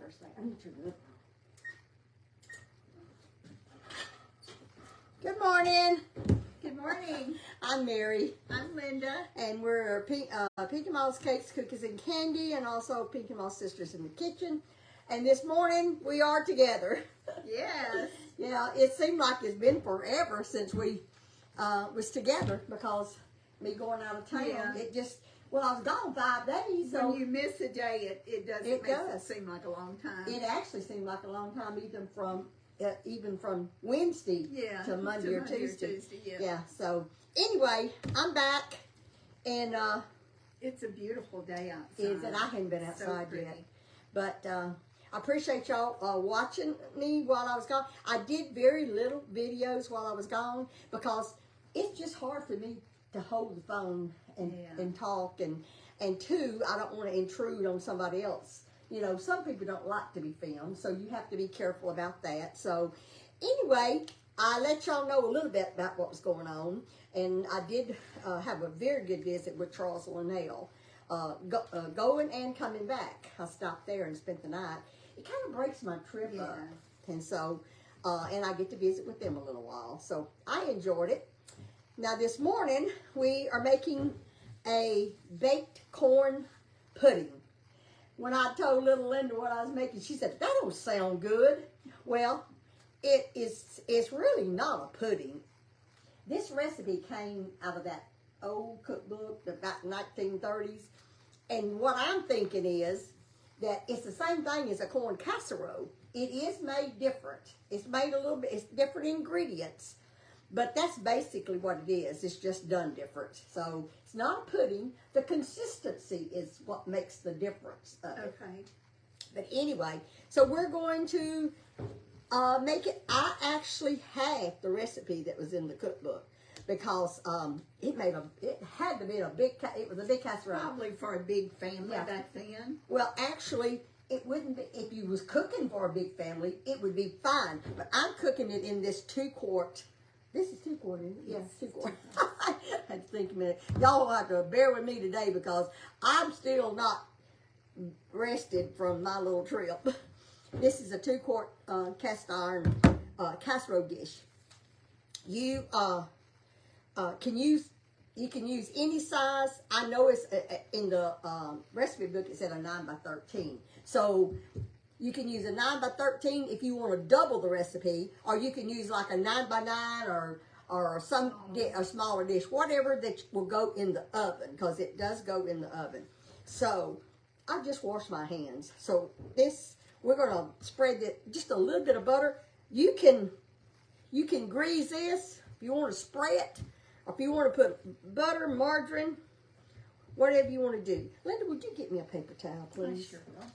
first thing. I need to look. Good morning. Good morning. I'm Mary. I'm Linda. And we're Pinky Moss Cakes, Cookies, and Candy, and also Pinky Moss Sisters in the Kitchen. And this morning, we are together. Yes. Yeah, it seemed like it's been forever since we was together because me going out of town, it just, well, I was gone 5 days. So when you miss a day, it does seem like a long time. It actually seemed like a long time, even from Wednesday to Monday or Tuesday. Yeah. So anyway, I'm back, and it's a beautiful day outside. Is it? I hadn't been outside yet, but I appreciate y'all watching me while I was gone. I did very little videos while I was gone because it's just hard for me to hold the phone and talk, and two, I don't want to intrude on somebody else. You know, some people don't like to be filmed, so you have to be careful about that. So anyway, I let y'all know a little bit about what was going on, and I did have a very good visit with Charles Linnell. Going and coming back. I stopped there and spent the night. It kind of breaks my trip up, and so, and I get to visit with them a little while. So I enjoyed it. Now this morning, we are making a baked corn pudding. When I told little Linda what I was making, she said, that don't sound good. Well, it's really not a pudding. This recipe came out of that old cookbook, about 1930s. And what I'm thinking is that it's the same thing as a corn casserole. It is made different. It's made a little bit, it's different ingredients. But that's basically what it is. It's just done different. So it's not a pudding. The consistency is what makes the difference of it. Okay. But anyway, so we're going to make it. I actually have the recipe that was in the cookbook because it had to be it was a big casserole. Probably for a big family back then. Well, actually, it wouldn't be, if you was cooking for a big family, it would be fine. But I'm cooking it in this 2-quart. This is 2 quart, isn't it? Yes, 2 quart. I had to think a minute. Y'all will have to bear with me today because I'm still not rested from my little trip. This is a 2-quart cast iron casserole dish. You can use any size. I know it's in the recipe book. It said a 9 by 13. So you can use a 9 by 13 if you want to double the recipe, or you can use like a 9 by 9 or a smaller dish, whatever that will go in the oven, because it does go in the oven. So I just washed my hands. So this, we're going to spread just a little bit of butter. You can grease this if you want to spray it, or if you want to put butter, margarine, whatever you want to do. Linda, would you get me a paper towel, please? Sure will.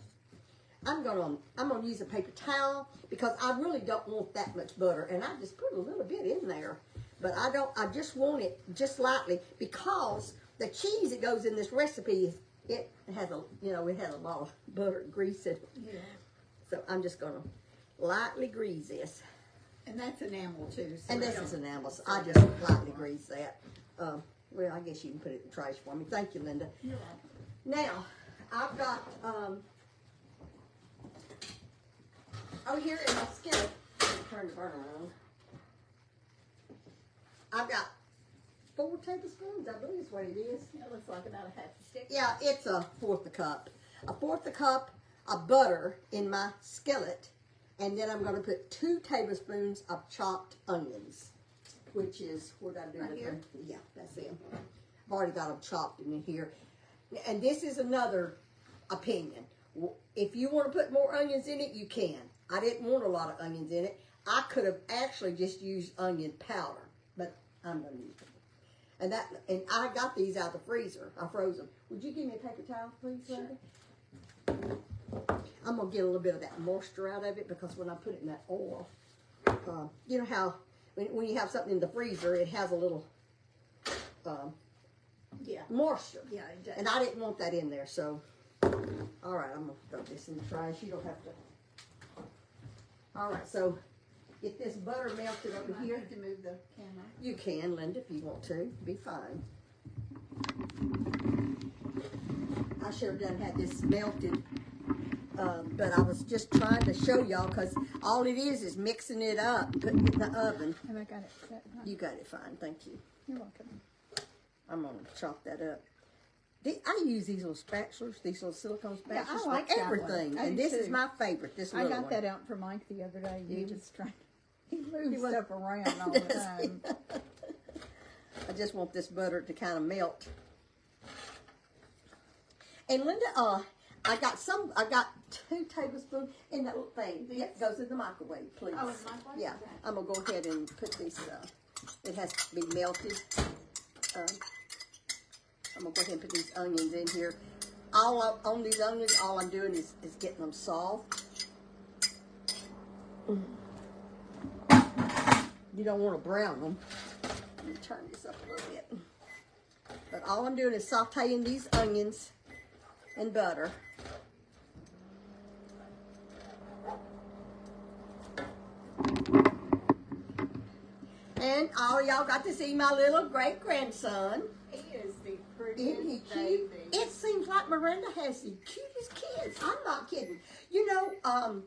I'm gonna use a paper towel because I really don't want that much butter, and I just put a little bit in there, but I just want it just lightly because the cheese that goes in this recipe it has a lot of butter and grease in it. Yeah. So I'm just gonna lightly grease this. And that's enamel too. So and this is enamel, so I just lightly grease that. Well, I guess you can put it in the trash for me. Thank you, Linda. You're welcome. Now I've got over here in my skillet, turn the burner on. I've got 4 tablespoons, I believe is what it is. It looks like about a half a stick. Yeah, it's a 1/4 cup. A 1/4 cup of butter in my skillet, and then I'm going to put 2 tablespoons of chopped onions, which is, what did I do? Right here? Yeah, that's it. I've already got them chopped in here. And this is another opinion. If you want to put more onions in it, you can. I didn't want a lot of onions in it. I could have actually just used onion powder, but I'm going to use it. And I got these out of the freezer. I froze them. Would you give me a paper towel, please, Linda? Sure. I'm going to get a little bit of that moisture out of it because when I put it in that oil, you know how when you have something in the freezer, it has a little moisture. Yeah, it does. And I didn't want that in there, so all right, I'm going to throw this in the trash. You don't have to. All right, so get this butter melted over here. To move the camera. You can, Linda, if you want to. Be fine. I should have had this melted But I was just trying to show y'all because all it is mixing it up, putting it in the oven. Have I got it set? Huh? You got it fine, thank you. You're welcome. I'm gonna chop that up. I use these little spatulas, these little silicone spatulas Yeah, I for like that everything, one. I and do this is too. my favorite. This I little got one. that out for Mike the other day. He was trying. He moved He was- stuff around all the time. I just want this butter to kind of melt. And Linda, I got 2 tablespoons in that little thing. That goes in the microwave, please. Oh, in the microwave? Yeah, Okay. I'm gonna go ahead and put this. It has to be melted. I'm gonna go ahead and put these onions in here. On these onions, all I'm doing is getting them soft. You don't want to brown them. Let me turn this up a little bit. But all I'm doing is sauteing these onions in butter. And all y'all got to see my little great grandson. He is the Isn't he prettiest cute? baby. It seems like Miranda has the cutest kids. I'm not kidding. You know,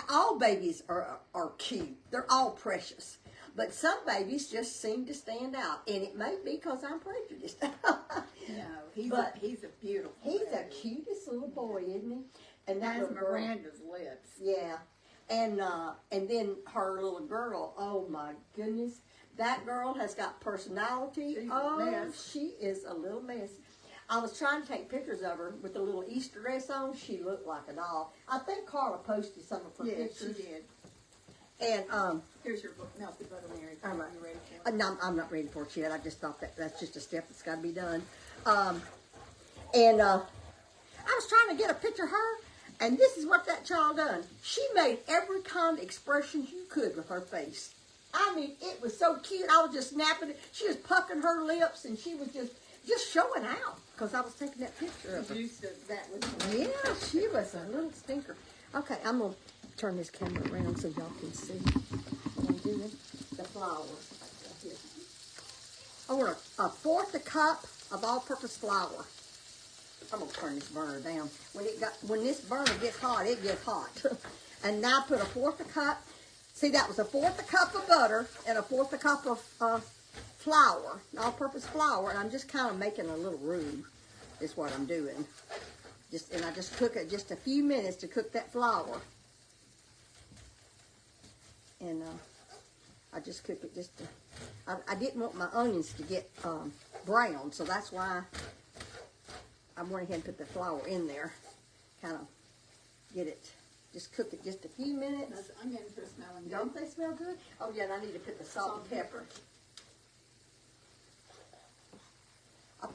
all babies are cute. They're all precious. But some babies just seem to stand out. And it may be because I'm prejudiced. No, he's But a beautiful He's the baby. cutest little boy, isn't he? And that Has little girl. Miranda's lips. Yeah. And then her little girl, oh my goodness. That girl has got personality. She's a mess. She is a little mess. I was trying to take pictures of her with a little Easter dress on. She looked like a doll. I think Carla posted some of her Yeah, pictures. she did. And Here's your melted butter, Mary. all Are right. you ready for it? No, I'm not ready for it yet. I just thought that's just a step that's got to be done. I was trying to get a picture of her, and this is what that child done. She made every kind of expression you could with her face. I mean, it was so cute. I was just snapping it. She was pucking her lips, and she was just showing out because I was taking that picture of her. Used to that was Yeah, she was a little stinker. Okay, I'm going to turn this camera around so y'all can see what I'm doing. The flour. Right here. I want a fourth a cup of all-purpose flour. I'm going to turn this burner down. When this burner gets hot, it gets hot. And now put a fourth a cup. See, that was a fourth a cup of butter and a fourth a cup of flour, all-purpose flour. And I'm just kind of making a little roux is what I'm doing. And I just cook it just a few minutes to cook that flour. And I just cook it just to, I didn't want my onions to get brown, so that's why I went ahead and put the flour in there. Kind of get it, just cook it just a few minutes. those onions are smelling good. Don't they smell good? Oh yeah, and I need to put the salt and pepper. I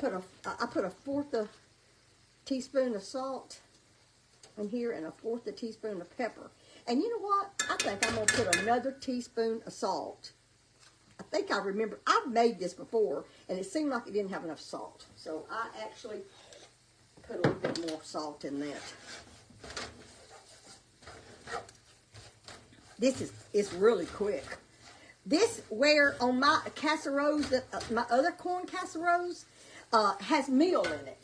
put a fourth of teaspoon of salt in here and a fourth a teaspoon of pepper. And you know what? I think I'm going to put another teaspoon of salt. I think I remember, I've made this before, and it seemed like it didn't have enough salt. So I actually put a little bit more salt in that. It's really quick. This, where on my casseroles, my other corn casseroles, has meal in it.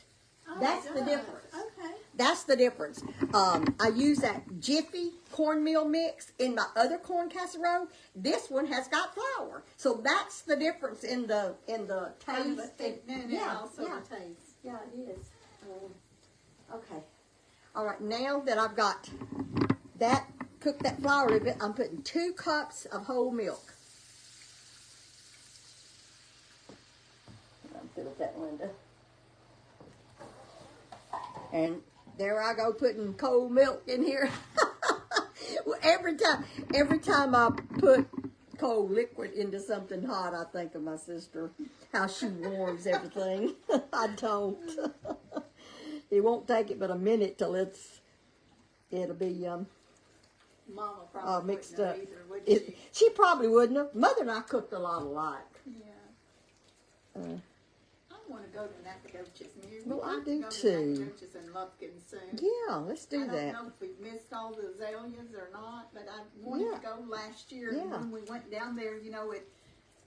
Oh, That's it the does. difference. Okay. That's the difference. I use that Jiffy cornmeal mix in my other corn casserole. This one has got flour, so that's the difference in the taste. And also the taste. Yeah, it is. Okay. All right. Now that I've got that cooked that flour a little bit, I'm putting 2 cups of whole milk. I'm through with that, Linda. And there I go putting cold milk in here. Well, every time I put cold liquid into something hot, I think of my sister, how she warms everything. I don't. It won't take it but a minute till it'll be Mama probably mixed wouldn't up. have either, would she? She probably wouldn't have. Mother and I cooked a lot alike. Yeah. I want to go to Nacogdoches. Well, I We do go to too. Nacogdoches and Lufkin soon. Yeah, let's do I that. don't know if we've missed all the azaleas or not, but I wanted Yeah. to go last year. Yeah. And when we went down there, you know,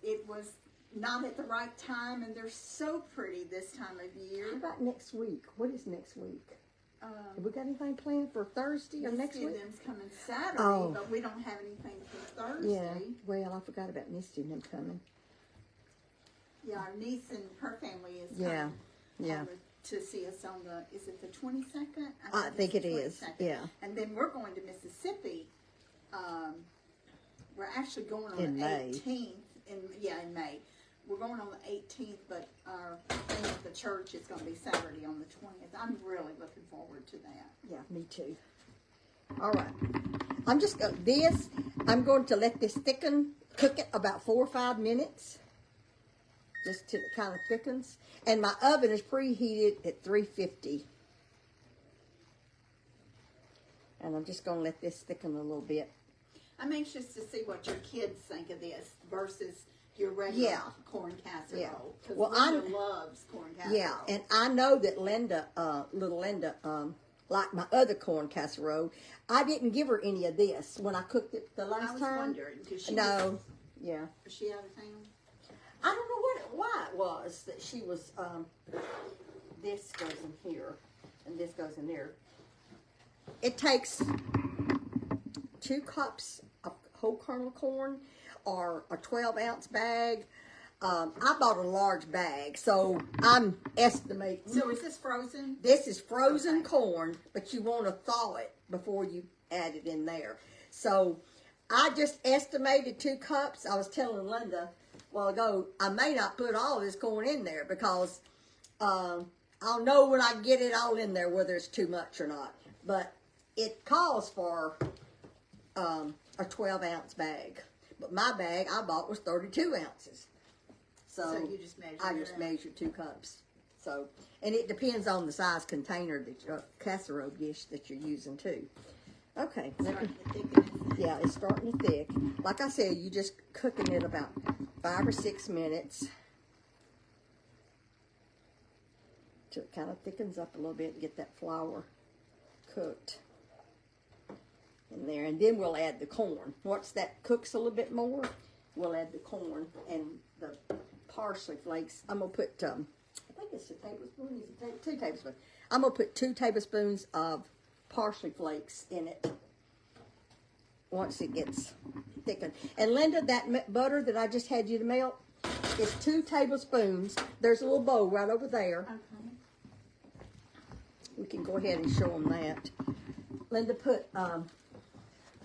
it was not at the right time, and they're so pretty this time of How year. about next week? What is next week? Have we got anything planned for Thursday or next Misty and week? them's coming Saturday, Oh. but we don't have anything for Yeah. Thursday. Well, I forgot about Misty and them coming. Yeah, our niece and her family is Yeah. coming Yeah. over to see us on the, is it the 22nd? I think it's it the is. 22nd. Yeah. And then we're going to Mississippi. We're actually going on In the May. 18th. In May. We're going on the 18th, but our thing at the church is going to be Saturday on the 20th. I'm really looking forward to that. Yeah, me too. All right. I'm going to let this thicken, cook it about 4 or 5 minutes. Just till it kind of thickens. And my oven is preheated at 350. And I'm just going to let this thicken a little bit. I'm anxious to see what your kids think of this versus your regular corn casserole. Yeah. Because Well, Linda loves corn casserole. Yeah, and I know that little Linda, like my other corn casserole, I didn't give her any of this when I cooked it the last I was time. wondering, because she No, yeah. was she out of town? I don't know why it was that she was, this goes in here, and this goes in there. It takes 2 cups of whole kernel corn, or a 12-ounce bag. I bought a large bag, so I'm estimating. So is this frozen? This is frozen corn, but you want to thaw it before you add it in there. So I just estimated 2 cups. I was telling Linda a while ago, I may not put all this corn in there because I'll know when I get it all in there whether it's too much or not. But it calls for a 12-ounce bag. But my bag I bought was 32 ounces. So you just measured I it just out. measured 2 cups. So, and it depends on the size container that your casserole dish that you're using too. Okay. Starting to thicken. Yeah, it's starting to thick. Like I said, you just cooking it about 5 or 6 minutes till it kind of thickens up a little bit and get that flour cooked in there. And then we'll add the corn. Once that cooks a little bit more, we'll add the corn and the parsley flakes. I'm going to put, I think it's a tablespoon. Is it 2 tablespoons? I'm going to put 2 tablespoons of parsley flakes in it once it gets thickened. And Linda, that butter that I just had you to melt is 2 tablespoons. There's a little bowl right over there. Okay. We can go ahead and show them that. Linda put, Oh,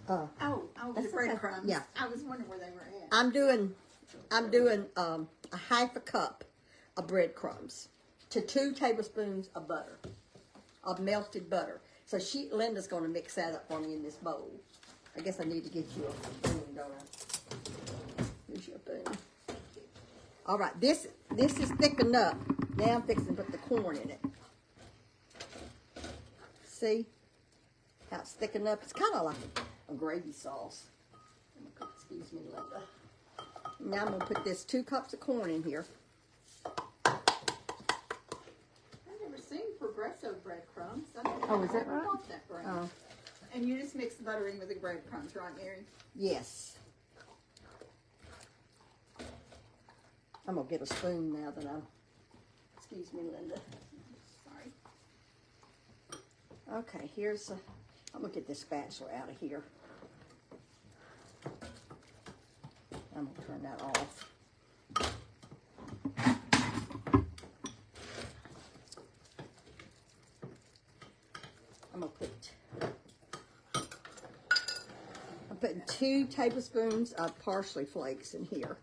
the That's okay. breadcrumbs. Yeah. I was wondering where they were at. I'm doing a half a cup of breadcrumbs to 2 tablespoons of butter, of melted butter. So Linda's going to mix that up for me in this bowl. I guess I need to get you a spoon, don't I? Here's your spoon. All right, this is thickened up. Now I'm fixing to put the corn in it. See how it's thickened up? It's kind of like a gravy sauce. Excuse me, Linda. Now I'm going to put this 2 cups of corn in here. I've never seen Progresso breadcrumbs. Oh, is that I right? bought that brand. Oh. And you just mix the butter in with the breadcrumbs, right, Mary? Yes. I'm going to get a spoon now that I'm... Excuse me, Linda. Sorry. Okay, here's... I'm going to get this spatula out of here. I'm going to turn that off. I'm putting 2 tablespoons of parsley flakes in here.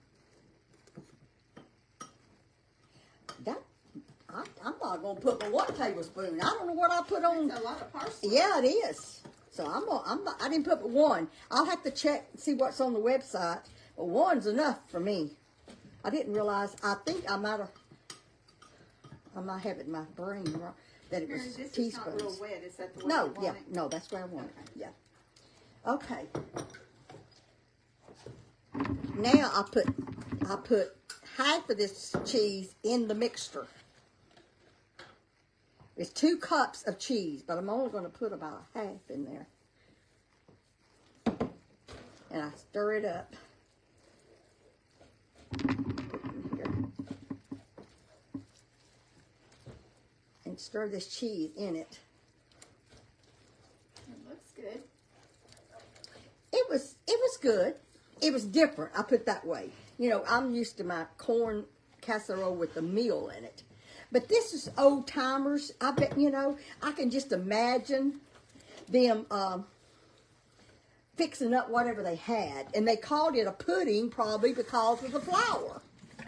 I'm not going to put but 1 tablespoon. I don't know what I put on. That's a lot of parsley. Yeah, it is. So I didn't put but 1. I'll have to check, see what's on the website. But 1's enough for me. I didn't realize, I think I might have it in my brain wrong, that it was Mary, this teaspoons. is not real wet. Is that the way No, you want yeah, it? no, that's where I want it. Okay. Yeah. Okay. Now I put half of this cheese in the mixture. It's 2 cups of cheese, but I'm only going to put about a half in there. And I stir it up. Put it in here. And stir this cheese in it. good. It was good. It was different. I put it that way. You know, I'm used to my corn casserole with the meal in it, but this is old timers. I bet I can just imagine them fixing up whatever they had, and they called it a pudding probably because of the flour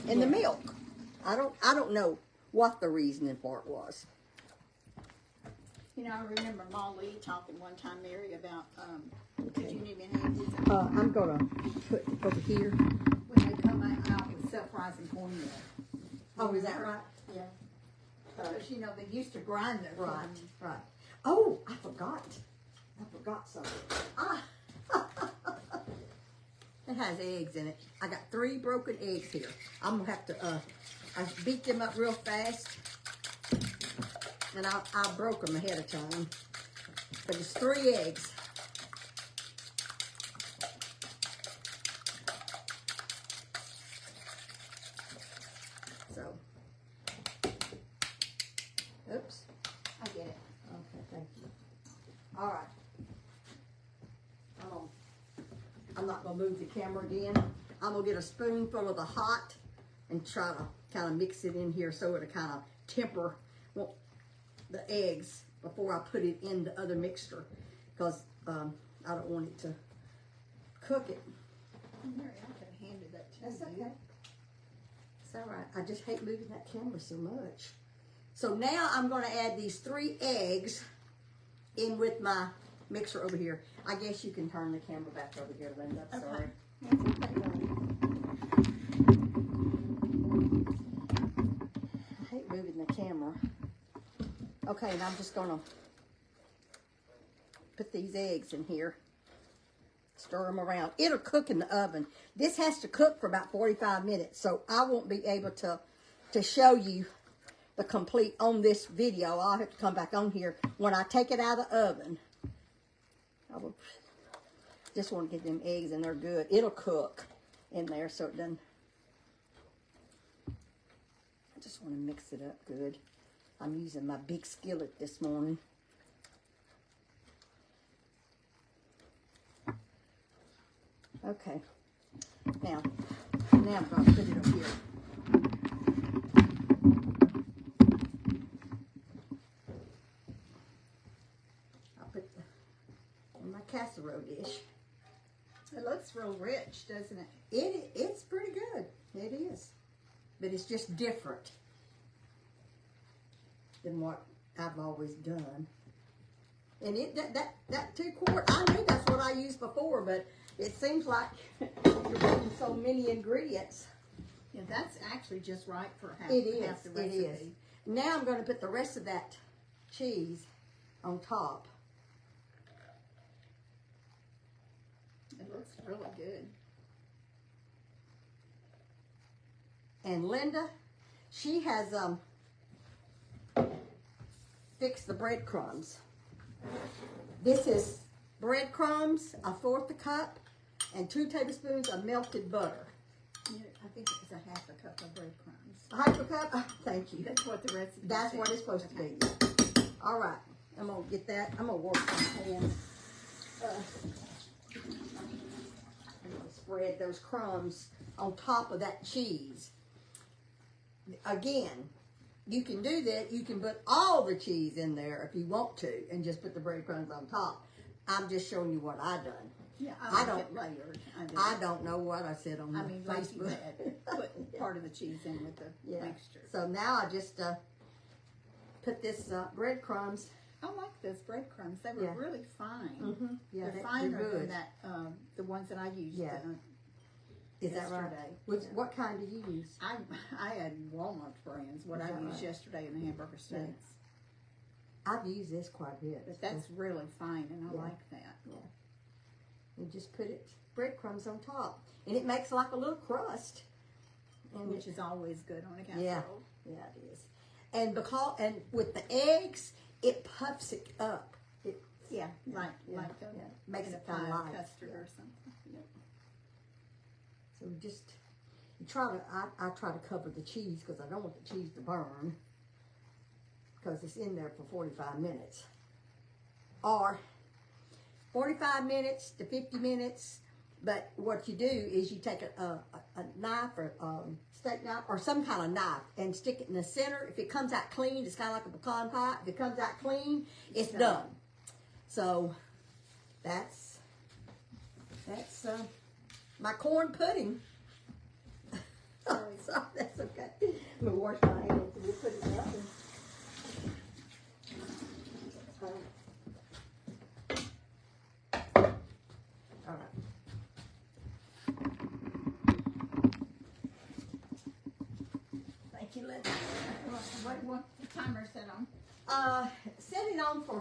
and the milk. I don't know what the reasoning for it was. You know, I remember Ma Lee talking one time, Mary, about, did you need me to hand these? I'm gonna put it over here. When they come out with self-rising cornmeal. Oh, is that right? Yeah. Because, you know, they used to grind their Right, corn. right. Oh, I forgot something. It has eggs in it. I got 3 broken eggs here. I'm gonna have to, I beat them up real fast. And I broke them ahead of time. But it's 3 eggs. So, oops. I get it. Okay, thank you. All right. I'm not gonna move the camera again. I'm gonna get a spoonful of the hot and try to kind of mix it in here so it'll kind of temper the eggs before I put it in the other mixture, because I don't want it to cook it. Mary, I could have handed that to That's you. okay. It's all right. I just hate moving that camera so much. So now I'm going to add these 3 eggs in with my mixer over here. I guess you can turn the camera back over here, Linda. I'm Okay. sorry. I hate moving the camera. Okay, and I'm just going to put these eggs in here. Stir them around. It'll cook in the oven. This has to cook for about 45 minutes, so I won't be able to show you the complete on this video. I'll have to come back on here when I take it out of the oven. I will just want to get them eggs, and they're good. It'll cook in there, so it doesn't. I just want to mix it up good. I'm using my big skillet this morning. Okay. Now I'm going to put it up here. I'll put in my casserole dish. It looks real rich, doesn't it? It's pretty good. It is. But it's just different than what I've always done. And that 2 quart, I knew that's what I used before, but it seems like you're putting so many ingredients. Yeah, that's actually just right for half, It is. half the It recipe. is. Now I'm going to put the rest of that cheese on top. It looks really good. And Linda, she has fixed the breadcrumbs. This is breadcrumbs, 1/4 cup, and 2 tablespoons of melted butter. Yeah, I think it was a half a cup of breadcrumbs. 1/2 cup? Oh, thank you. That's what the recipe That's said. what it's supposed to be. All right. I'm going to get that. I'm going to work my hands. I'm going to spread those crumbs on top of that cheese. Again, you can do that. You can put all the cheese in there if you want to and just put the breadcrumbs on top. I'm just showing you what I done. Yeah, I I like don't- it layered. do. I don't know what I said on I my mean, like you Facebook. had, put part of the cheese in with the Yeah. mixture. So now I just put this breadcrumbs. I like those breadcrumbs. They were Yeah. really fine. Mm-hmm. Yeah, They're finer good. than that, the ones that I used. Yeah. Is that right? yesterday. What kind do you use? I had Walmart brands, what Is I that used right? yesterday in the hamburger steaks. I've used this quite a bit. But that's really fine, and I Yeah. like that. You just put it breadcrumbs on top, and it makes like a little crust. And Which is always good on a casserole. yeah, it is. And with the eggs, it puffs it up. Yeah, like yeah, makes in a it kind pie of or light. custard Yeah. or something. So just I try to cover the cheese because I don't want the cheese to burn, because it's in there for 45 minutes. Or 45 minutes to 50 minutes. But what you do is you take a knife or steak knife or some kind of knife and stick it in the center. If it comes out clean, it's kind of like a pecan pie. If it comes out clean, it's done. So that's my corn pudding. Sorry, that's okay. I'm gonna wash my hands and we'll put it in the oven. All right. Thank you, Linda. What timer set on? Set it on for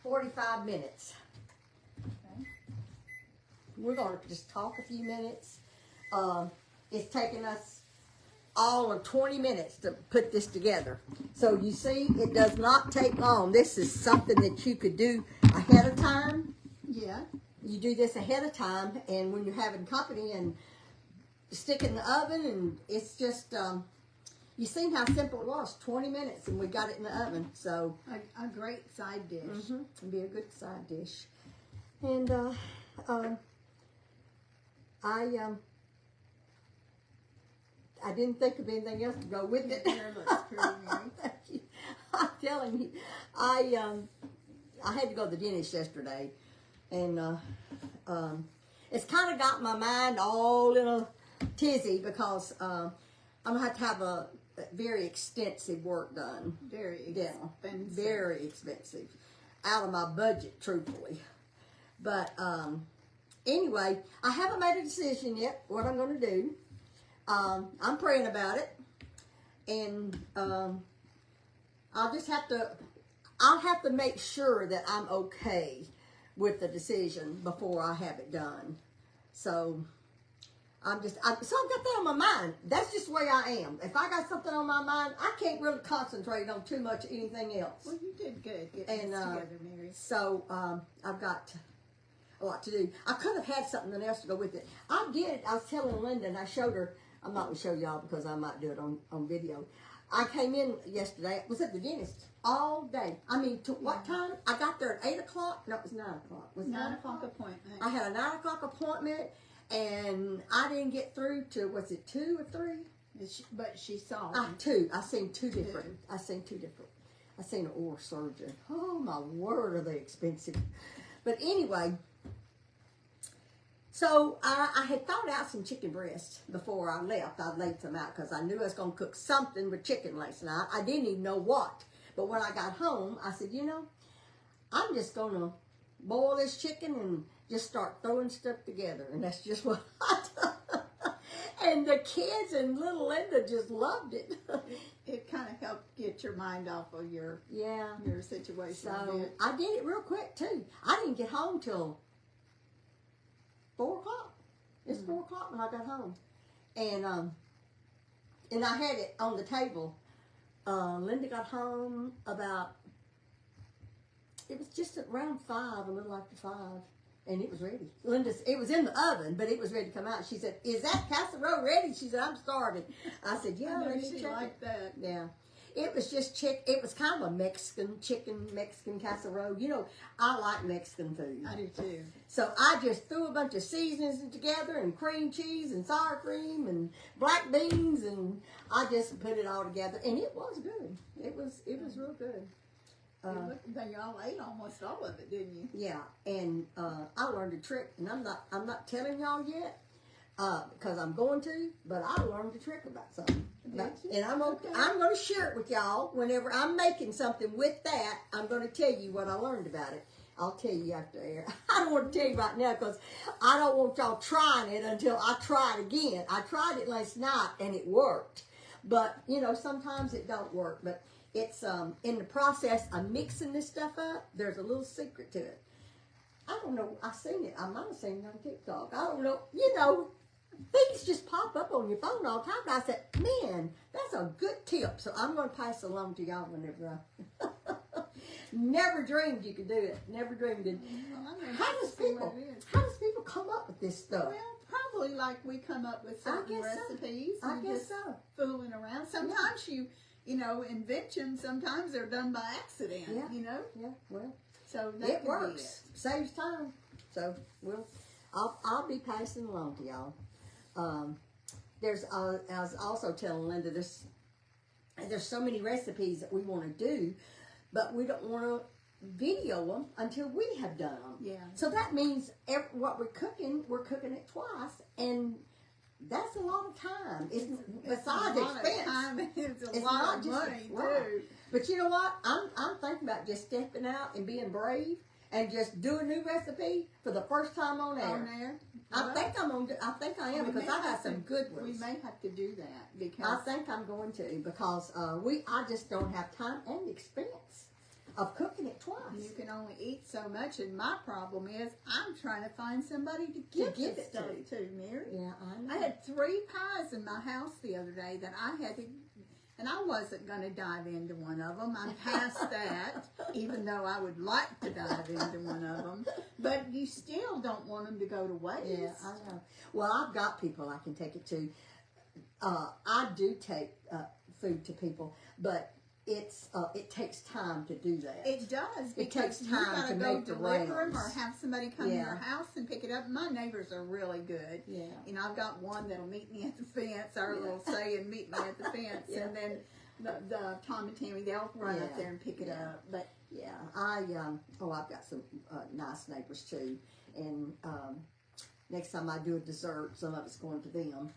45 minutes. Okay. We're going to just talk a few minutes. It's taken us all of 20 minutes to put this together. So you see, it does not take long. This is something that you could do ahead of time. Yeah. You do this ahead of time, and when you're having company, and stick it in the oven, and it's just, you seen how simple it was. 20 minutes, and we got it in the oven. So A great side dish. it'd be a good side dish. And I didn't think of anything else to go with it. Your hair looks pretty, Mary. I'm telling you, I had to go to the dentist yesterday, and it's kind of got my mind all in a tizzy because I'm gonna have to have a very extensive work done. Very Dental. expensive. Very expensive, out of my budget, truthfully. But anyway, I haven't made a decision yet what I'm going to do. I'm praying about it, and I'll have to make sure that I'm okay with the decision before I have it done. So I've got that on my mind. That's just the way I am. If I got something on my mind, I can't really concentrate on too much anything else. Well, you did good getting this together, Mary. So I've got a lot to do. I could have had something else to go with it. I was telling Linda, and I showed her. I'm not going to show y'all because I might do it on video. I came in yesterday. I was at the dentist all day. I mean, to what time? I got there at 8 o'clock. No, it was 9 o'clock. Was it 9 o'clock appointment. I had a 9 o'clock appointment, and I didn't get through to, was it 2 or 3? But she saw. 2. I seen two different. I seen an oral surgeon. Oh my word, are they expensive? But anyway, so I had thought out some chicken breasts before I left. I laid some out because I knew I was going to cook something with chicken last night. I didn't even know what. But when I got home, I said, I'm just going to boil this chicken and just start throwing stuff together. And that's just what I done. And the kids and little Linda just loved it. It kind of helped get your mind off of your situation. So I did it real quick too. I didn't get home till 4 o'clock. It's 4 o'clock when I got home, and I had it on the table. Linda got home it was just around 5, a little after 5. And it was ready. It was in the oven, but it was ready to come out. She said, "Is that casserole ready?" She said, "I'm starving." I said, "Yeah, let me check like that. Yeah. It was just it was kind of a Mexican casserole. I like Mexican food. I do too. So I just threw a bunch of seasonings together and cream cheese and sour cream and black beans, and I just put it all together, and it was good. It was real good. Y'all ate almost all of it, didn't you? Yeah, and I learned a trick, and I'm not telling y'all yet because I'm going to, but I learned a trick about something. And I'm going to share it with y'all whenever I'm making something with that. I'm going to tell you what I learned about it. I'll tell you after air. I don't want to tell you right now because I don't want y'all trying it until I try it again. I tried it last night and it worked, but sometimes it don't work. But it's in the process of mixing this stuff up. There's a little secret to it. I don't know. I seen it. I might have seen it on TikTok. I don't know. Things just pop up on your phone all the time. And I said, man, that's a good tip. So I'm going to pass it along to y'all whenever I... Never dreamed you could do it. Never dreamed it. How does people come up with this stuff? Well, probably like we come up with certain recipes. I guess so. Fooling around. Sometimes inventions, sometimes they're done by accident, Yeah, well. So that It could works. Saves time. So I'll be passing along to y'all. There's I was also telling Linda there's so many recipes that we want to do, but we don't want to video them until we have done them. Yeah. So that means what we're cooking it twice, and that's a lot of time. It's besides a lot expense. Of time. It's a It's lot not of just money right. too. But you know what? I'm thinking about just stepping out and being brave and just do a new recipe for the first time on air. On there. I think I am We because may I got have some to- good ones. We may have to do that because I think I'm going to because I just don't have time and expense of cooking it twice. you can only eat so much. And my problem is I'm trying to find somebody to give give this it stuff to. to, Mary. Yeah, I know. I had 3 pies in my house the other day that I had to, and I wasn't going to dive into one of them. I'm past that, even though I would like to dive into one of them. But you still don't want them to go to waste. Yeah, I know. Well, I've got people I can take it to. I do take food to people, but it takes time to do that. It does, It because takes you time gotta to go make the deliver them or rounds. have somebody come to Yeah. your house and pick it up. My neighbors are really good. Yeah. You know, I've got one that'll meet me at the fence, our Yeah. little saying, meet me at the fence, Yeah. and then the Tom and Tammy, they'll run up Yeah. there and pick it Yeah. up. But Yeah, I've got some nice neighbors too, and next time I do a dessert, some of it's going to them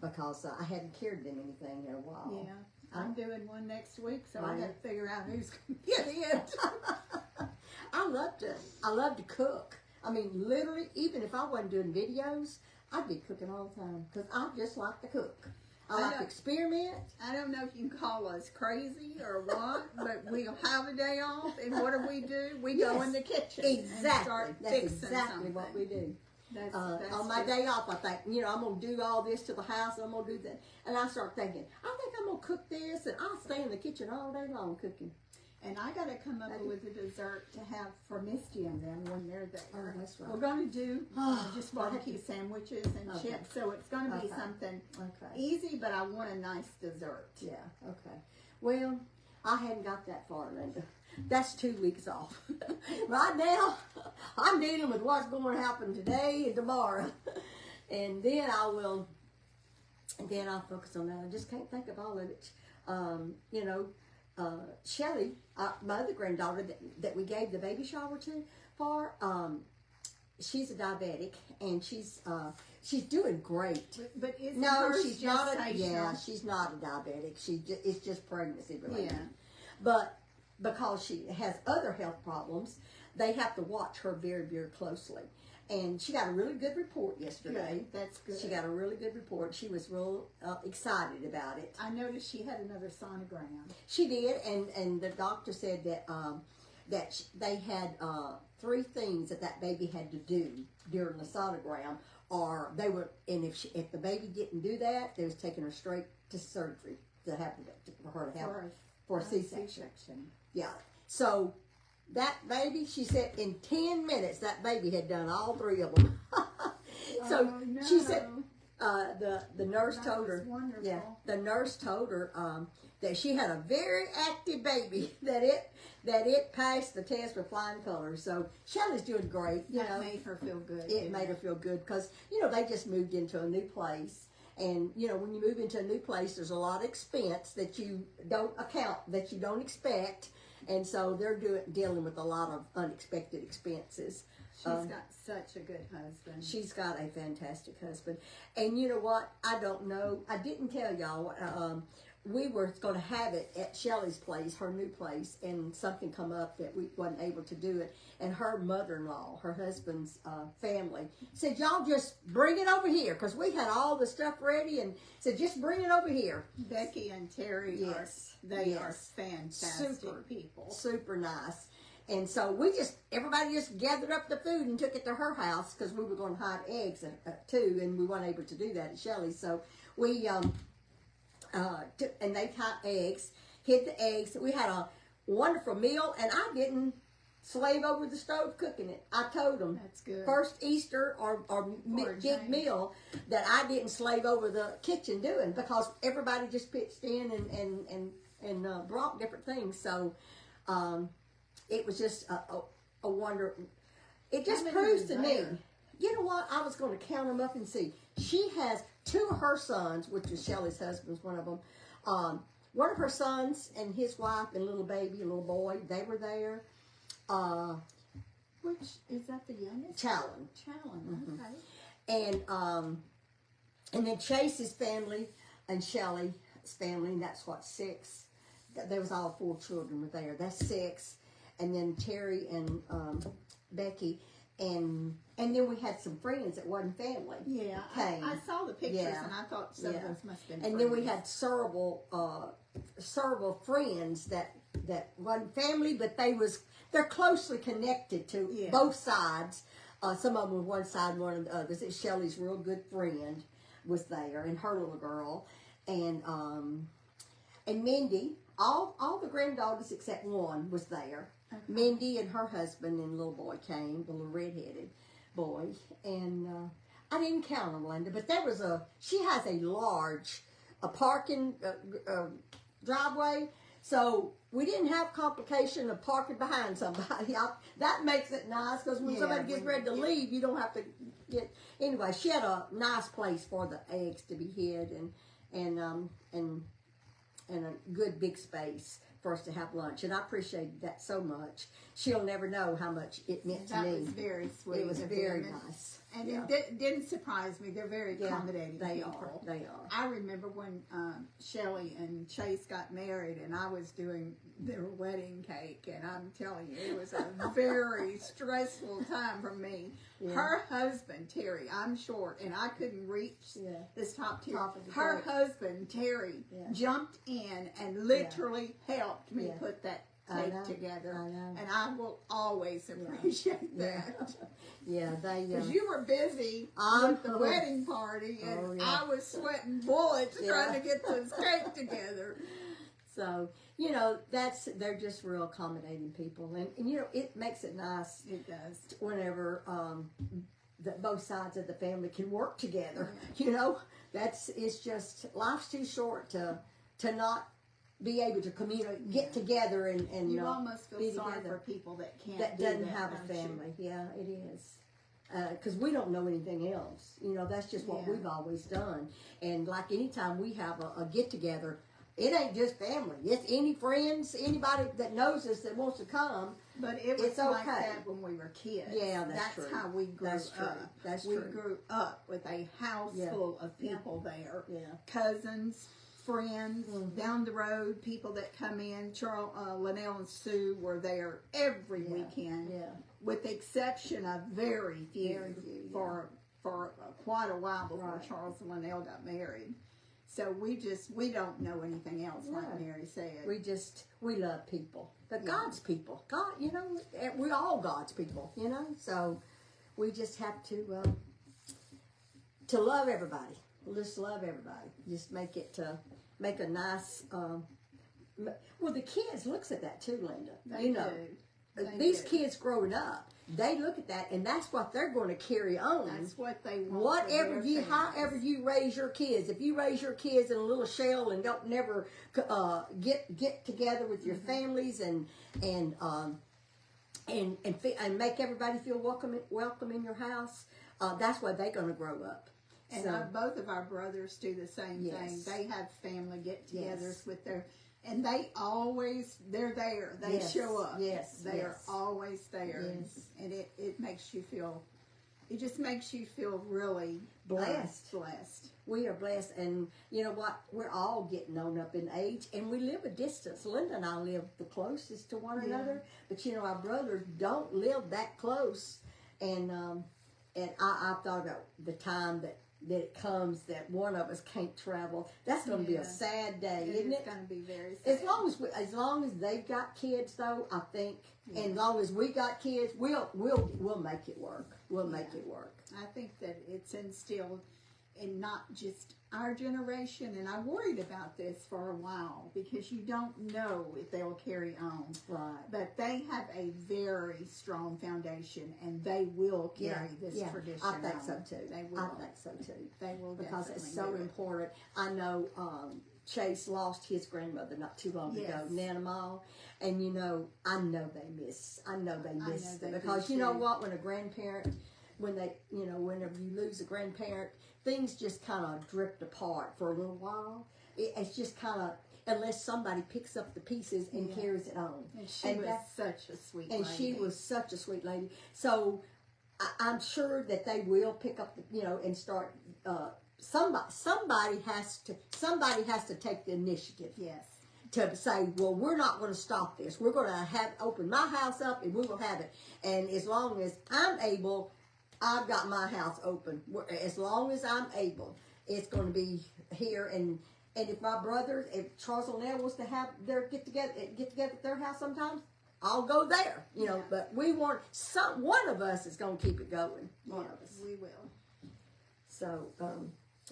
because I hadn't carried them anything in a while. yeah, I'm doing one next week, so I Right. got to figure out who's going to get it. I love to cook. I mean, literally, even if I wasn't doing videos, I'd be cooking all the time because I just like to cook. I like to know. experiment. I don't know if you can call us crazy or what, but we'll have a day off, and what do? We go Yes, in the kitchen Exactly. and start That's fixing exactly something. what we do. That's On my just- day off, I think, I'm going to do all this to the house, and I'm going to do that. And I start thinking, I think I'm going to cook this, and I'll stay in the kitchen all day long cooking. And I got to come up with a dessert to have for Misty and them when they're there. Oh, that's right. We're going to do just I have barbecue sandwiches and Okay. chips, so it's going to be Okay. something Okay. easy, but I want a nice dessert. Yeah, okay. Well, I hadn't got that far, Linda. That's 2 weeks off. Right now, I'm dealing with what's going to happen today and tomorrow. And then I'll focus on that. I just can't think of all of it. Shelly, my other granddaughter that we gave the baby shower to she's a diabetic, and she's doing great. But is No, hers she's not a gestational? she's not a diabetic. It's just pregnancy related. Yeah. But because she has other health problems, they have to watch her very, very closely. And she got a really good report yesterday. Good. That's good. She got a really good report. She was real excited about it. I noticed she had another sonogram. She did, and the doctor said that they had 3 things that baby had to do during the sonogram, or they were, and if the baby didn't do that, they was taking her straight to surgery for her to have for a C-section. Yeah. So that baby, she said, in 10 minutes, that baby had done all 3 of them. So Oh, no. she said, the nurse That told her, was wonderful. yeah, the nurse told her that she had a very active baby, that it passed the test with flying colors. So Shelley's doing great. That made her feel good. It made her feel good because they just moved into a new place. And, when you move into a new place, there's a lot of expense that you don't expect. And so they're dealing with a lot of unexpected expenses. She's got such a good husband. She's got a fantastic husband. And you know what? I don't know. I didn't tell y'all. We were going to have it at Shelley's place, her new place, and something come up that we wasn't able to do it. And her mother-in-law, her husband's family, said, y'all just bring it over here, because we had all the stuff ready, and said, just bring it over here. Becky and Terry Yes. are Yes. fantastic Super people. Super nice. And so everybody just gathered up the food and took it to her house, because we were going to hide eggs too, and we weren't able to do that at Shelley's. So we and they caught eggs, hid the eggs. We had a wonderful meal, and I didn't slave over the stove cooking it. I told them That's good. first Easter or big change. meal that I didn't slave over the kitchen doing, because everybody just pitched in and brought different things. So it was just a wonder. It just many proves is to me. there? You know what? I was going to count them up and see. She has two of her sons, which is Shelley's husband's one of them. One of her sons and his wife and little baby, little boy, they were there. Which, is that the youngest? Challen. Challen, okay. And then Chase's family and Shelley's family, and that's what, 6. There was all 4 children were there. That's 6. And then Terry and Becky. And then we had some friends that wasn't family. Yeah, came. I saw the pictures Yeah. and I thought some of Yeah. those must have been And friends. then we had several friends that wasn't family, but they're closely connected to Yeah. both sides. Some of them were one side, one of the others. Shelley's real good friend was there, and her little girl, and Mindy. All the granddaughters except one was there. Okay. Mindy and her husband and little boy came, the little redheaded boy, and I didn't count them, Linda, but she has a large parking driveway, so we didn't have complication of parking behind somebody. That makes it nice, because when Yeah, somebody gets when ready to you get- leave, you don't have to get, anyway, she had a nice place for the eggs to be hid, and a good big space for us to have lunch, and I appreciated that so much. She'll never know how much it meant to That me. was very sweet. It was of very them. nice. And Yeah. it didn't surprise me. They're very Yeah, accommodating they people. are. They are. I remember when Shelley and Chase got married, and I was doing their wedding cake, and I'm telling you, it was a very stressful time for me. Yeah. Her husband, Terry, I'm short, and I couldn't reach Yeah. this top tier. Top of the Her cake. husband, Terry, Yeah. jumped in and literally helped me Yeah. put that I cake know. together. I know. And I will always appreciate that. Yeah, they. Because you were busy I'm- with the wedding party, and Oh, yeah. I was sweating bullets Yeah. trying to get this cake together. So they're just real accommodating people, and it makes it nice It does. whenever that both sides of the family can work together. It's just life's too short to not be able to communicate, get together, and You almost feel be sorry together. for people that can't that do doesn't that, have a don't you? family. Yeah, it is. Because we don't know anything else. That's just what Yeah. we've always done. And like anytime we have a get together, it ain't just family. It's any friends, anybody that knows us that wants to come. But it was It's like okay. that when we were kids. Yeah, that's true. how we grew That's true. up. That's we true. grew up with a house Yeah. full of people there. Yeah. Cousins, friends, Mhm. down the road, people that come in. Linnell and Sue were there every Yeah. weekend. Yeah. With the exception of very few, Very few, yeah. for quite a while before Right. Charles and Linnell got married. So we don't know anything else, like Right. Mary said. We love people. But Yeah. God's people. God, we're all God's people, So we just have to love everybody. Just love everybody. Just make a nice, well, the kids looks at that too, Linda. They do. They These do. kids growing up, they look at that, and that's what they're going to carry on. That's what they want. for Whatever their however families. you raise your kids, if you raise your kids in a little shell and don't never get together with your families and make everybody feel welcome in your house, that's where they're going to grow up. And So, both of our brothers do the same Yes. thing. They have family get-togethers Yes. with and they're there. They Yes. show up. Yes. They Yes. are always there. Yes. And it makes you feel, it just makes you feel really Blessed. Blessed. we are blessed, and you know what? We're all getting on up in age, and we live a distance. Linda and I live the closest to one Yeah. another, but our brothers don't live that close, and I've thought about the time that it comes that one of us can't travel. That's going to be Yeah. a sad day, It isn't is it? going to be very sad. As long as they've got kids, though, I think, Yeah. and as long as we got kids, we'll make it work. We'll make it work. I think that it's instilled in not just our generation, and I worried about this for a while because you don't know if they'll carry on. Right. But they have a very strong foundation, and they will carry this tradition I think on. so too. They will. I think so too. They will Because it's definitely so do it. important. I know Chase lost his grandmother not too long ago, Yes. Nana Mall, and you know, I know they miss they it because do you know too. what, when a grandparent, when they, you know, whenever you lose a grandparent, things just kind of drift apart for a little while. It's just kind of, unless somebody picks up the pieces and Yeah. carries it on. And she And was that- such a sweet And lady. she was such a sweet lady. So I'm sure that they will pick up, you know, and start. Somebody has to take the initiative Yes. to say, well, we're not going to stop this. We're going to open my house up, and we will have it. And as long as I'm able, I've got my house open. As long as I'm able, it's going to be here. And if my brother, if Charles O'Neill wants to have their get together at their house sometimes, I'll go there. You know, Yeah. but we want one of us is going to keep it going. One of us. We will. So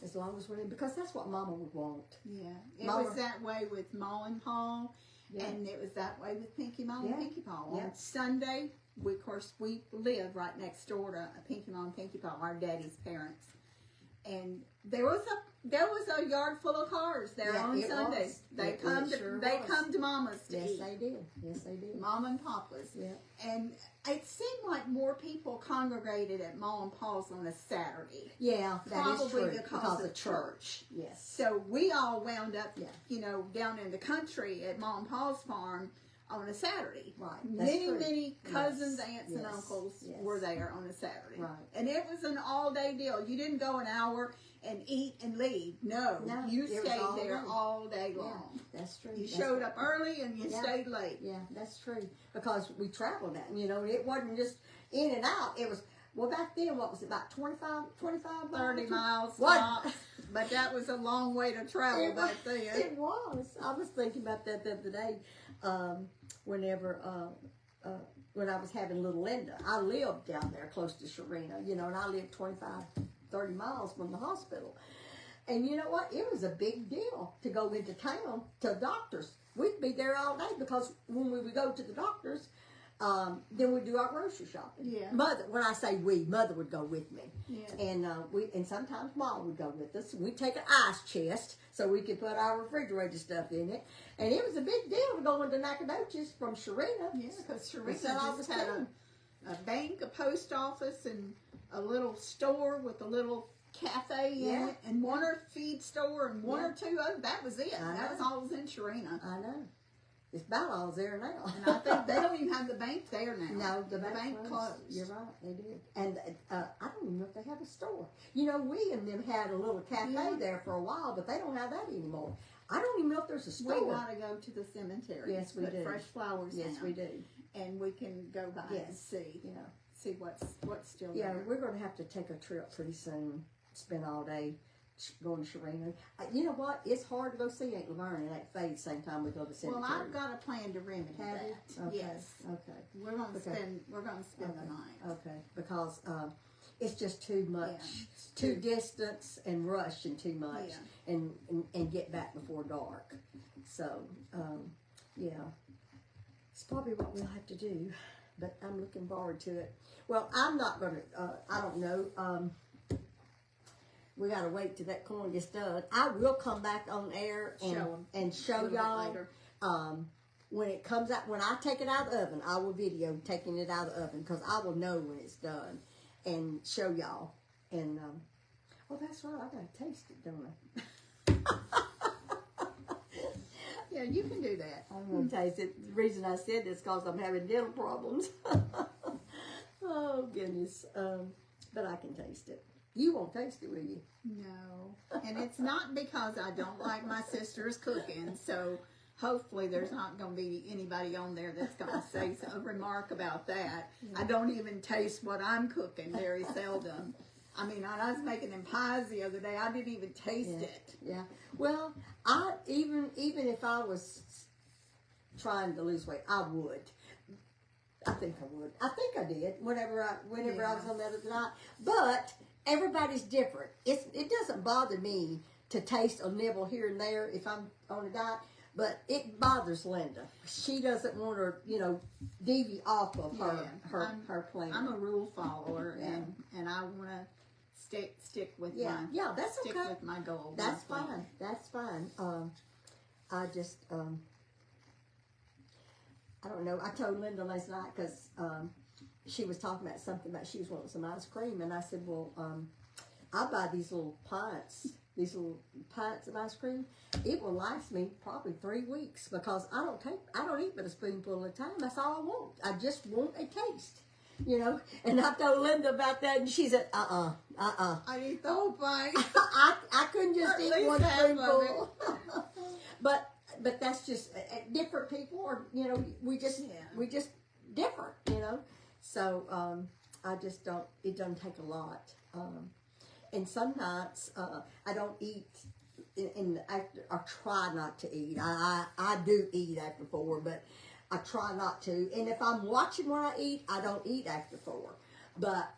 as long as we're in, because that's what Mama would want. Yeah. It Mama- was that way with Ma and Paul, Yeah. and it was that way with Pinky Ma Yeah. and Pinky Paul. Yeah. On Sunday, we live right next door to Pinky Ma and Pinky Paul, our daddy's parents. And there was a yard full of cars there Yeah, on it Sunday. was. They It come sure they was. come to Mama's to Yes, eat. they did. Yes, they did. Mama and Papa's. Yeah. And it seemed like more people congregated at Ma and Paul's on a Saturday. Yeah, that is Probably true. because of of church. Yes. So we all wound up, Yeah. you know, down in the country at Ma and Paul's farm on a Saturday. Right. That's Many, true. many cousins, Yes. aunts, and Yes. uncles Yes. were there on a Saturday. Right. And it was an all-day deal. You didn't go an hour and eat and leave. No, No, you it was stayed all there day. all day Yeah, long. that's true. You That's showed right. up early and you Yeah. stayed late. Yeah, that's true. Because we traveled that, you know, it wasn't just in and out. It was, well, back then, what was it, about 25 30 miles What? tops. But that was a long way to travel It back was, then. it was. I was thinking about that the other day. When I was having little Linda, I lived down there close to Sharina, you know, and I lived 25, 30 miles from the hospital. And you know what? It was a big deal to go into town to doctors. We'd be there all day because when we would go to the doctors, then we'd do our grocery shopping. Yeah. Mother, when I say we, Mother would go with me. Yeah. And sometimes Mom would go with us. We'd take an ice chest so we could put our refrigerator stuff in it. And it was a big deal to go into Nacogdoches from Sharina. Yeah, because Sharina sell all just the had stuff. a bank, a post office, and a little store with a little cafe in Yeah. it, and one or feed store, and one Yeah. or two other. That was it. I That was know. all that was in Sharina. I know. It's about all there now. And I think they don't even have the bank there now. No, the bank closed. closed. You're right, they did. And I don't even know if they have a store. You know, we and them had a little cafe Yeah. there for a while, but they don't have that anymore. I don't even know if there's a We store. gotta go to the cemetery. Yes, we put do. fresh flowers Yes, down, we do. and we can go by and Yes. see Yeah. what's still Yeah, there. we're going to have to take a trip pretty soon. Spend all day going to Sharina. You know what? It's hard to go see Aunt Laverne and Aunt Faye at the same time we go to the cemetery. Well, I've got a plan to remedy Have you? that. Okay. Yes, Okay. we're gonna Okay. spend the Okay. night. Okay. Because it's just too much, Yeah, it's too too- distance and rush and too much, Yeah. and get back before dark. So, yeah, it's probably what we'll have to do. But I'm looking forward to it. Well, I'm not gonna. I don't know. We gotta wait till that corn gets done. I will come back on air and Show 'em. and A show little bit y'all. later. When it comes out, when I take it out of the oven, I will video taking it out of the oven because I will know when it's done and show y'all. And oh, that's right, I gotta taste it, don't I? Yeah, you can do that. I'm gonna taste it. The reason I said this is because I'm having dental problems. Oh goodness, but I can taste it. You won't taste it, will you? No, and it's not because I don't like my sister's cooking. So hopefully there's not going to be anybody on there that's going to say a remark about that. I don't even taste what I'm cooking very seldom. I mean, I was making them pies the other day. I didn't even taste Yeah. it. Yeah. Well, I even if I was trying to lose weight, I would. I think I would. I think I did whenever I was on the other night. But everybody's different. It doesn't bother me to taste a nibble here and there if I'm on a diet, but it bothers Linda. She doesn't want her, deviate off of her Yeah, her plan. I'm a rule follower, Yeah. and I want to stick with that's stick okay. with my goal. That's my plan. fine. That's fine. I just, I don't know. I told Linda last night because she was talking about something about she was wanting some ice cream, and I said, well, I buy these little pints of ice cream. It will last me probably 3 weeks because I don't eat but a spoonful at a time. That's all I want. I just want a taste, you know. And I told Linda about that, and she said, I eat the whole thing. I couldn't just At eat least one half of spoonful. But that's just different people, or you know, we just different, you know. So I just don't. It doesn't take a lot. And some nights I don't eat. I try not to eat. I do eat after 4, but I try not to. And if I'm watching when I eat, I don't eat after 4. But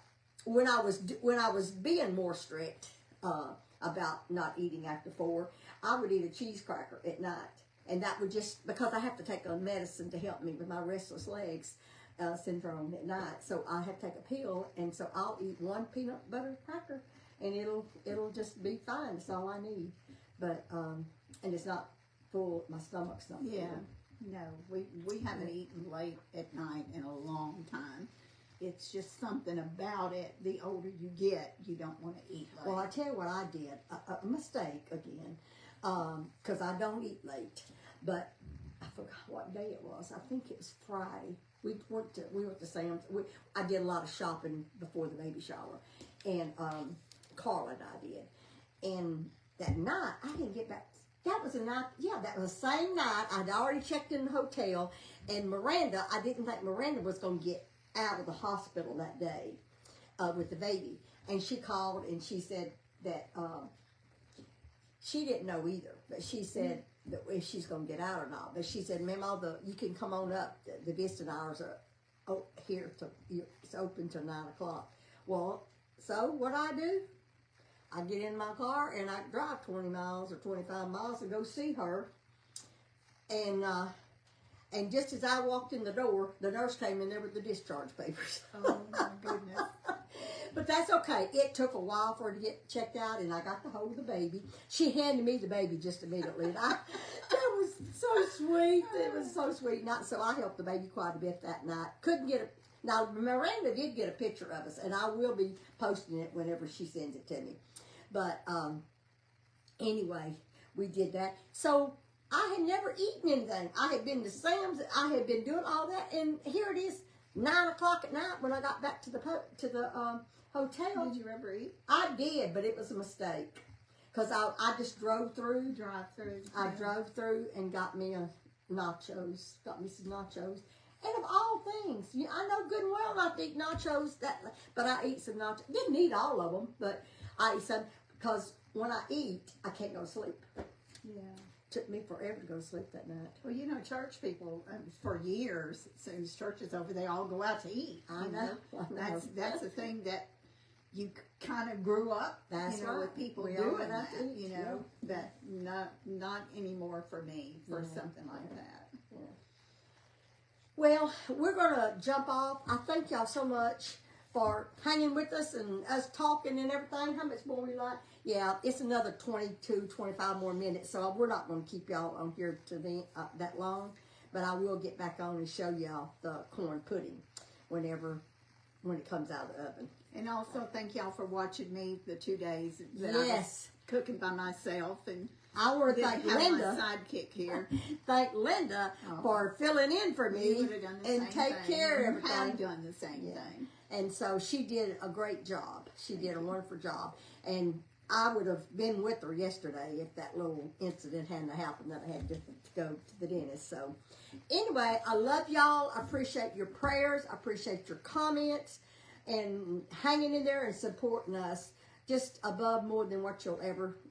when I was being more strict about not eating after 4, I would eat a cheese cracker at night, and that would just because I have to take a medicine to help me with my restless legs syndrome at night. So I have to take a pill, and so I'll eat one peanut butter cracker, and it'll just be fine. It's all I need. But and it's not full. My stomach's not full. Yeah. No, we haven't eaten late at night in a long time. It's just something about it. The older you get, you don't want to eat late. Well, I tell you what I did. A mistake again, because I don't eat late. But I forgot what day it was. I think it was Friday. We went to Sam's. I did a lot of shopping before the baby shower, and Carla and I did. And that night, I didn't get back. That was the night. Yeah, that was the same night. I'd already checked in the hotel, and Miranda. I didn't think Miranda was going to get out of the hospital that day with the baby, and she called and she said that she didn't know either, but she said that if she's going to get out or not. But she said, "Ma'am, you can come on up. The visiting hours are here it's open till 9 o'clock." Well, so what I do? I get in my car and I drive 20 miles or 25 miles to go see her, and just as I walked in the door, the nurse came in there with the discharge papers. Oh my goodness. But that's okay. It took a while for her to get checked out, and I got to hold the baby. She handed me the baby just immediately. That was so sweet. It was so sweet. So I helped the baby quite a bit that night. Now, Miranda did get a picture of us, and I will be posting it whenever she sends it to me. But anyway, we did that. So I had never eaten anything. I had been to Sam's. I had been doing all that, and here it is, 9 o'clock at night when I got back to the hotel. Did you ever eat? I did, but it was a mistake because I just drove through. Drive through. I drove through and got me some nachos. And of all things, I know good and well not to eat nachos, but I eat some nachos. Didn't eat all of them, but I ate some because when I eat, I can't go to sleep. Yeah. Took me forever to go to sleep that night. Well, church people, for years, as soon as church is over, they all go out to eat. I know. That's the thing that you kind of grew up, That's right. with people We all doing went out that, to eat, yeah. But not anymore for me, for something like that. Yeah. Well, we're going to jump off. I thank y'all so much for hanging with us and us talking and everything. How much more we like? Yeah, it's another 22, 25 more minutes, so we're not going to keep y'all on here that long. But I will get back on and show y'all the corn pudding when it comes out of the oven. And also thank y'all for watching me the 2 days that I was cooking by myself, and I want to thank Linda. My sidekick here. Thank Linda for filling in for me and take care of everything. Have done the same thing. And so she did a great job. She did a wonderful job. And I would have been with her yesterday if that little incident hadn't happened that I had to go to the dentist. So anyway, I love y'all. I appreciate your prayers. I appreciate your comments and hanging in there and supporting us just above more than what you'll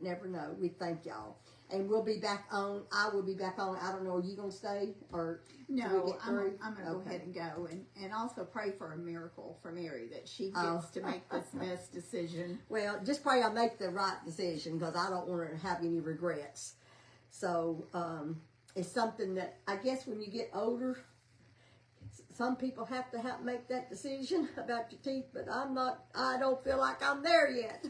never know. We thank y'all. And we'll be back on. I will be back on. I don't know. Are you going to stay or no? I'm going to go ahead and go, and also pray for a miracle for Mary that she gets to make this best decision. Well, just pray I make the right decision because I don't want her to have any regrets. So it's something that I guess when you get older, some people have to make that decision about your teeth, but I'm not. I don't feel like I'm there yet.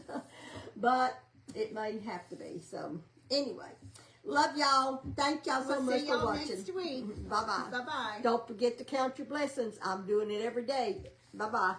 but it may have to be. So anyway, love y'all. Thank y'all so We'll much see for y'all watching. next week. Bye bye. Bye bye. Don't forget to count your blessings. I'm doing it every day. Bye bye.